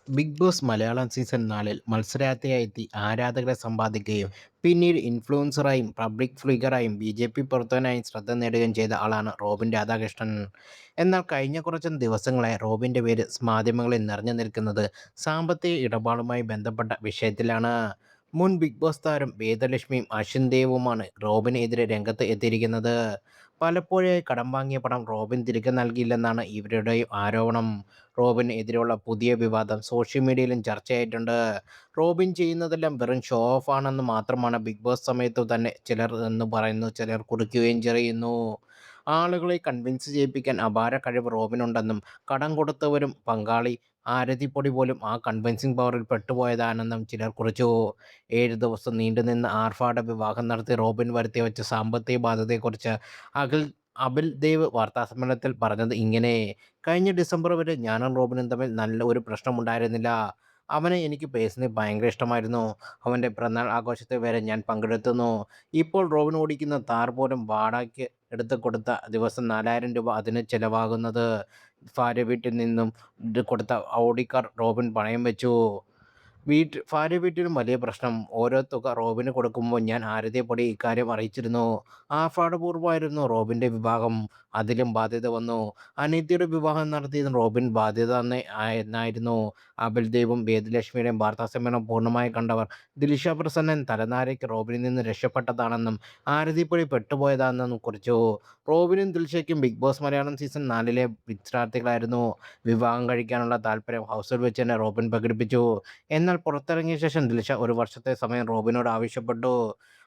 Big boss Malayalam season 4-ൽ മത്സരാർത്ഥിയായി എത്തി ആരാധകരെ സമ്പാദിക്കുകയും പിന്നീട് ഇൻഫ്ലുവൻസറായും പബ്ലിക് ഫിഗറായും ബിജെപി പ്രവർത്തകനായും ശ്രദ്ധ നേടുകയും ചെയ്ത ആളാണ് റോബിൻ രാധാകൃഷ്ണൻ. എന്നാൽ കഴിഞ്ഞ കുറച്ച് ദിവസങ്ങളായി റോബിൻ്റെ പേര് മാധ്യമങ്ങളിൽ നിറഞ്ഞു നിൽക്കുന്നത് സാമ്പത്തിക ഇടപാടുമായി ബന്ധപ്പെട്ട വിഷയത്തിലാണ്. മുൻ ബിഗ് ബോസ് താരം വേദലക്ഷ്മിയും അശ്വിൻ ദേവുമാണ് റോബിനെതിരെ രംഗത്ത് എത്തിയിരിക്കുന്നത്. പലപ്പോഴായി കടം വാങ്ങിയ പണം റോബിൻ തിരികെ നൽകിയില്ലെന്നാണ് ഇവരുടെ ആരോപണം. റോബിന് എതിരെയുള്ള പുതിയ വിവാദം സോഷ്യൽ മീഡിയയിലും ചർച്ചയായിട്ടുണ്ട്. റോബിൻ ചെയ്യുന്നതെല്ലാം വെറും ഷോ ഓഫ് ആണെന്ന് മാത്രമാണ് ബിഗ് ബോസ് സമയത്തു തന്നെ ചിലർ എന്ന് പറയുന്നു, ചിലർ കുറിക്കുകയും ചെയ്യുന്നു. ആളുകളെ കൺവിൻസ് ചെയ്യിപ്പിക്കാൻ അപാര കഴിവ് റോബിനുണ്ടെന്നും കടം കൊടുത്തവരും പങ്കാളി ആരതിപ്പൊടി പോലും ആ കൺവിൻസിംഗ് പവറിൽ പെട്ടുപോയതാണെന്നും ചിലർ കുറിച്ചു. 7 ദിവസം നീണ്ടുനിന്ന ആർഭാട വിവാഹം നടത്തി റോബിൻ വരുത്തിവെച്ച സാമ്പത്തിക ബാധ്യതയെക്കുറിച്ച് അഖിൽ അബിൽ ദേവ് വാർത്താസമ്മേളനത്തിൽ പറഞ്ഞത് ഇങ്ങനെ: കഴിഞ്ഞ ഡിസംബർ വരെ ഞാനും റോബിനും തമ്മിൽ നല്ല ഒരു പ്രശ്നമുണ്ടായിരുന്നില്ല. അവനെ എനിക്ക് പേഴ്സണലി ഭയങ്കര ഇഷ്ടമായിരുന്നു. അവൻ്റെ പിറന്നാൾ ആഘോഷത്തിൽ വരെ ഞാൻ പങ്കെടുത്തിരുന്നു. ഇപ്പോൾ റോബിൻ ഓടിക്കുന്ന താർ പോലും വാടകയ്ക്ക് എടുത്ത് കൊടുത്ത ദിവസം 4000 രൂപ അതിന് ചെലവാകുന്നത്. ഭാര്യ വീട്ടിൽ നിന്നും കൊടുത്ത ഔഡി കാർ റോബിൻ പണയം വെച്ചു. ഭാര്യ വീട്ടിലും വലിയ പ്രശ്നം. ഓരോ തുക റോബിന് കൊടുക്കുമ്പോൾ ഞാൻ ആരതിയെപ്പടി ഇക്കാര്യം അറിയിച്ചിരുന്നു. ആർഭാടപൂർവ്വമായിരുന്നു റോബിൻ്റെ വിവാഹം. അതിലും ബാധ്യത വന്നു. അനിയത്തിയുടെ വിവാഹം നടത്തിയതും റോബിൻ ബാധ്യത എന്നായിരുന്നു അബിൽ ദേവും വേദലക്ഷ്മിയുടെയും വാർത്താസമ്മേളനം പൂർണ്ണമായി കണ്ടവർ. ദിൽഷ പ്രസന്നൻ തലനാരിഴയ്ക്ക് റോബിനിൽ നിന്ന് രക്ഷപ്പെട്ടതാണെന്നും ആരതിപ്പടി പെട്ടുപോയതാണെന്നും കുറിച്ചു. റോബിനും ദിൽഷയ്ക്കും ബിഗ് ബോസ് മലയാളം സീസൺ 4-ലെ മത്സരാർത്ഥികളായിരുന്നു. വിവാഹം കഴിക്കാനുള്ള താൽപ്പര്യം ഹൗസിൽ വെച്ച് തന്നെ റോബിൻ പ്രകടിപ്പിച്ചു. എന്നാൽ പുറത്തിറങ്ങിയ ശേഷം ദിൽഷ ഒരു വർഷത്തെ സമയം റോബിനോട് ആവശ്യപ്പെട്ടു.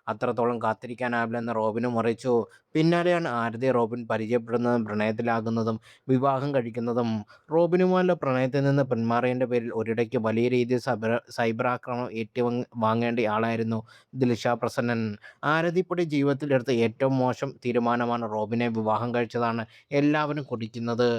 അത്രത്തോളം കാത്തിരിക്കാനാവില്ലെന്ന് റോബിനും അറിയിച്ചു. പിന്നാലെയാണ് ആരതിയെ റോബിൻ പരിചയപ്പെടുന്നതും പ്രണയത്തിലാകുന്നതും വിവാഹം കഴിക്കുന്നതും. റോബിനുമായുള്ള പ്രണയത്തിൽ നിന്ന് പിന്മാറിയതിൻ്റെ പേരിൽ ഒരിടയ്ക്ക് വലിയ രീതിയിൽ സൈബർ ആക്രമണം ഏറ്റുവാങ്ങേണ്ട ആളായിരുന്നു ദിൽഷ പ്രസന്നൻ. ആരതിപ്പൊടി ജീവിതത്തിൽ എടുത്ത ഏറ്റവും മോശം തീരുമാനമാണ് റോബിനെ വിവാഹം കഴിച്ചതാണ് എല്ലാവരും കുറിക്കുന്നത്.